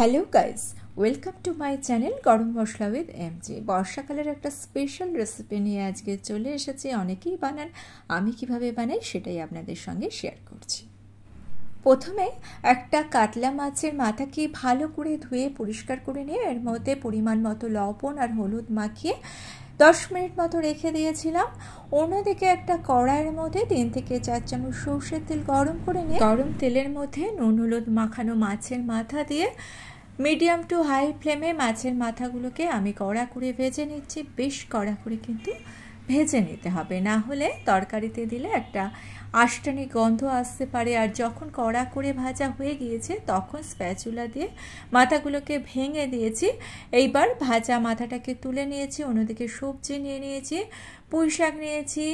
Hello guys, welcome to my channel গরম মশলা with এমজে। বর্ষাকালের একটা স্পেশাল রেসিপি নিয়ে আজকে চলে এসেছি। অনেকেই বানান, আমি কিভাবে বানাই সেটাই আপনাদের সঙ্গে শেয়ার করছি। প্রথমে একটা কাতলা মাছের মাথাকে ভালো করে ধুয়ে পরিষ্কার করে নিয়ে এর মধ্যে পরিমাণ মতো লবণ আর হলুদ মাখিয়ে 10 মিনিট মতো রেখে দিয়েছিলাম। অন্যদিকে একটা কড়াইয়ের মধ্যে 3 থেকে 4 চামচ সরষের তেল গরম করে নিয়ে গরম তেলের মধ্যে নুন হলুদ মাখানো মাছের মাথা দিয়ে মিডিয়াম টু হাই ফ্লেমে মাছের মাথাগুলোকে আমি কড়া করে ভেজে নিচ্ছি। বেশ কড়া করে কিন্তু ভেজে নিতে হবে, না হলে তরকারিতে দিলে একটা আষ্টানি গন্ধ আসতে পারে। আর যখন কড়া করে ভাজা হয়ে গিয়েছে তখন স্প্যাচুলা দিয়ে মাথাগুলোকে ভেঙে দিয়েছি। এইবার ভাজা মাথাটাকে তুলে নিয়েছি। অন্যদিকে সবজি নিয়ে নিয়েছি, পুঁই শাক নিয়েছি,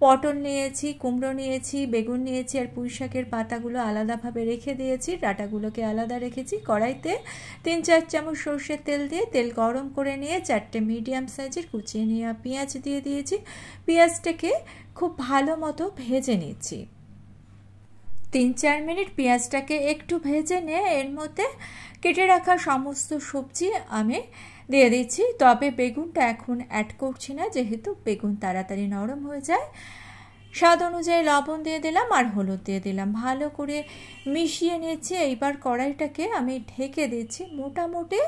পটল নিয়েছি, কুমড়ো নিয়েছি, বেগুন নিয়েছি আর পুঁই শাকের পাতাগুলো আলাদাভাবে রেখে দিয়েছি, ডাঁটাগুলোকে আলাদা রেখেছি। কড়াইতে 3-4 চামচ সরষের তেল দিয়ে তেল গরম করে নিয়ে 4টে মিডিয়াম সাইজের কুচিয়ে নেওয়া পেঁয়াজ দিয়ে দিয়েছি। পেঁয়াজটাকে খুব ভালো মতো ভেজে নিচ্ছি। 3-4 মিনিট পেঁয়াজটাকে একটু ভেজে নিয়ে এর মধ্যে কেটে রাখা সমস্ত সবজি আমি দিয়ে দিচ্ছি। তবে বেগুনটা এখন অ্যাড করছি না, যেহেতু বেগুন তাড়াতাড়ি নরম হয়ে যায়। স্বাদ অনুযায়ী লবণ দিয়ে দিলাম আর হলুদ দিয়ে দিলাম, ভালো করে মিশিয়ে নিচ্ছি। এইবার কড়াইটাকে আমি ঢেকে দিচ্ছি মোটামুটি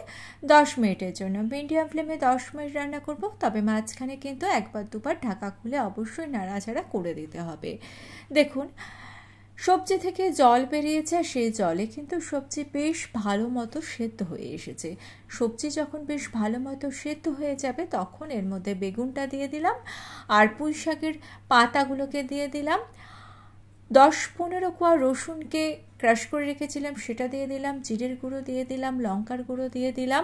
10 মিনিটের জন্য। মিডিয়াম ফ্লেমে 10 মিনিট রান্না করব, তবে মাঝখানে কিন্তু একবার দুবার ঢাকা খুলে অবশ্যই নাড়াচাড়া করে দিতে হবে। দেখুন, সবজি থেকে জল বেরিয়েছে আর সেই জলে কিন্তু সবজি বেশ ভালো মতো সেদ্ধ হয়ে এসেছে। সবজি যখন বেশ ভালো মতো সেদ্ধ হয়ে যাবে তখন এর মধ্যে বেগুনটা দিয়ে দিলাম আর পুঁই শাকের পাতাগুলোকে দিয়ে দিলাম। 10-15 কোয়া রসুনকে ক্রাশ করে রেখেছিলাম সেটা দিয়ে দিলাম, জিরের গুঁড়ো দিয়ে দিলাম, লঙ্কার গুঁড়ো দিয়ে দিলাম,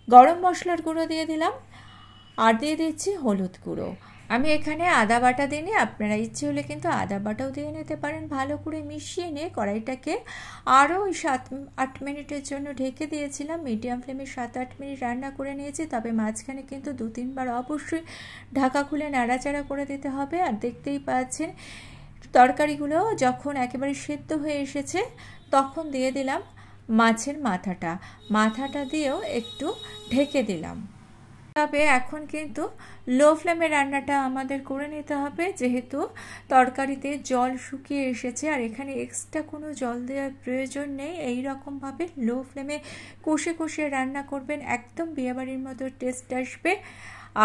গরম মশলার গুঁড়ো দিয়ে দিলাম আর দিয়ে দিচ্ছি হলুদ গুঁড়ো। আমি এখানে আদা বাটা দিইনি, আপনারা ইচ্ছে হলে কিন্তু আদা বাটাও দিয়ে নিতে পারেন। ভালো করে মিশিয়ে নিয়ে কড়াইটাকে আরও 7-8 মিনিটের জন্য ঢেকে দিয়েছিলাম। মিডিয়াম ফ্লেমে 7-8 মিনিট রান্না করে নিয়েছি, তবে মাঝখানে কিন্তু 2-3 বার অবশ্যই ঢাকা খুলে নাড়াচাড়া করে দিতে হবে। আর দেখতেই পাচ্ছেন তরকারিগুলো যখন একেবারে সেদ্ধ হয়ে এসেছে তখন দিয়ে দিলাম মাছের মাথাটা দিয়েও একটু ঢেকে দিলাম। তবে এখন কিন্তু লো ফ্লেমে রান্নাটা আমাদের করে নিতে হবে, যেহেতু তরকারিতে জল শুকিয়ে এসেছে আর এখানে এক্সট্রা কোনো জল দেওয়ার প্রয়োজন নেই। এই রকমভাবে লো ফ্লেমে কষে কষে রান্না করবেন, একদম বিয়েবাড়ির মতো টেস্ট আসবে।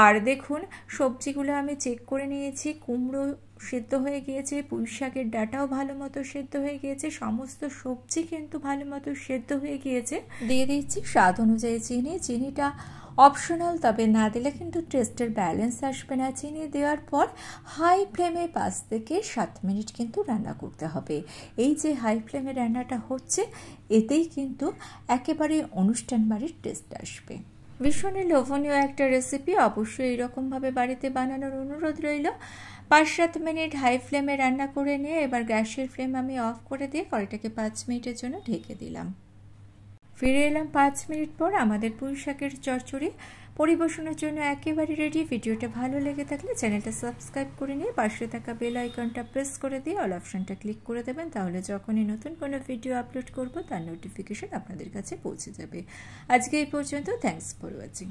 আর দেখুন, সবজিগুলো আমি চেক করে নিয়েছি, কুমড়ো সেদ্ধ হয়ে গিয়েছে, পুঁই শাকের ডাঁটাও ভালো মতো সেদ্ধ হয়ে গিয়েছে, সমস্ত সবজি কিন্তু ভালো মতো সেদ্ধ হয়ে গিয়েছে। দিয়ে দিচ্ছি স্বাদ অনুযায়ী চিনি। চিনিটা অপশনাল, তবে না দিলে কিন্তু টেস্টের ব্যালেন্স আসবে না। চিনি দেওয়ার পর হাই ফ্লেমে 5 থেকে 7 মিনিট কিন্তু রান্না করতে হবে। এই যে হাই ফ্লেমে রান্নাটা হচ্ছে, এতেই কিন্তু একেবারে অনুষ্ঠান বাড়ির টেস্ট আসবে। ভীষণই লোভনীয় একটা রেসিপি, অবশ্যই এইরকমভাবে বাড়িতে বানানোর অনুরোধ রইল। 5-7 মিনিট হাই ফ্লেমে রান্না করে নিয়ে এবার গ্যাসের ফ্লেম আমি অফ করে দিয়ে কড়াইটাকে 5 মিনিটের জন্য ঢেকে দিলাম। ফিরে এলাম 5 মিনিট পর। আমাদের পুঁই শাকের চচ্চড়ি পরিবেশনের জন্য একেবারে রেডি। ভিডিওটা ভালো লেগে থাকলে চ্যানেলটা সাবস্ক্রাইব করে নিয়ে পাশে থাকা বেল আইকনটা প্রেস করে দিয়ে অল অপশানটা ক্লিক করে দেবেন, তাহলে যখনই নতুন কোনো ভিডিও আপলোড করব তার নোটিফিকেশন আপনাদের কাছে পৌঁছে যাবে। আজকে এই পর্যন্ত। Thanks for watching.